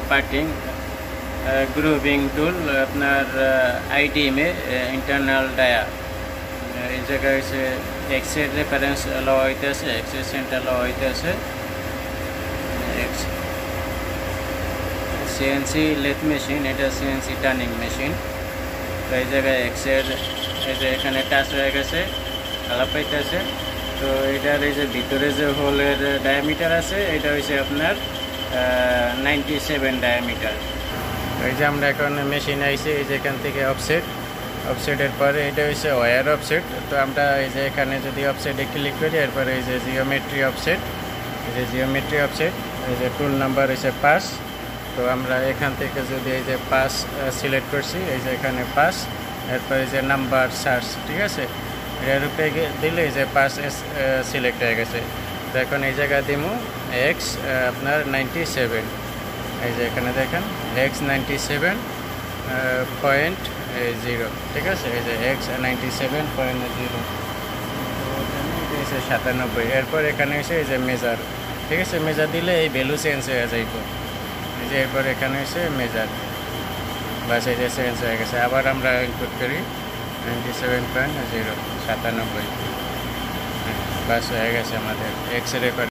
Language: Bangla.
পার্টিং গ্রুভিং টুল আপনার আইডিএম এ ইন্টারনাল ডায়া এই জায়গায় হচ্ছে এক্সের রেফারেন্স লওয়া হইতেছে, এক্সের সেন্টার লওয়া হইতেছে। সিএনসি লেথ মেশিন, এটা সিএনসি টার্নিং মেশিন। তো এই জায়গায় এক্সের এই যে এখানে টাচ হয়ে গেছে, আলাপ পাইতেছে। তো এটার এই যে ভিতরে যে হোলের ডায়ামিটার আছে এটা হচ্ছে আপনার 97 ডায়ামিটার। এই যে আমরা এখন মেশিন আইছি, এই যে এখান থেকে অফসেটের পরে এটা হচ্ছে ওয়্যার অফসেট। তো আমরা এই যে এখানে যদি অফসেটে ক্লিক করি, এরপরে এই যে জিওমেট্রি অফসেট, এই যে জিওমেট্রি অফসেট, এই যে টুল নাম্বার হচ্ছে 5। তো আমরা এখান থেকে যদি এই যে 5 সিলেক্ট করছি, এই যে এখানে 5, এরপরে যে নাম্বার সার্চ, ঠিক আছে, এর উপরে দিলে এই যে 5 সিলেক্ট হয়ে গেছে। তো এখন এই জায়গায় দিমু এক্স আপনার 97, এই যে এখানে দেখেন এক্স 97.0, ঠিক আছে, এই যে এক্স 97.0, 97। এরপর এখানে এসে এই যে মেজার, ঠিক আছে, মেজার দিলে এই ভ্যালু চেঞ্জ হয়ে যাইব। এই যে এরপর এখানে এসে মেজার, বাস এই যে চেঞ্জ হয়ে গেছে। আবার আমরা ইনপুট করি 97.0, 97, বাস হয়ে গেছে আমাদের এক্স রেকর্ড।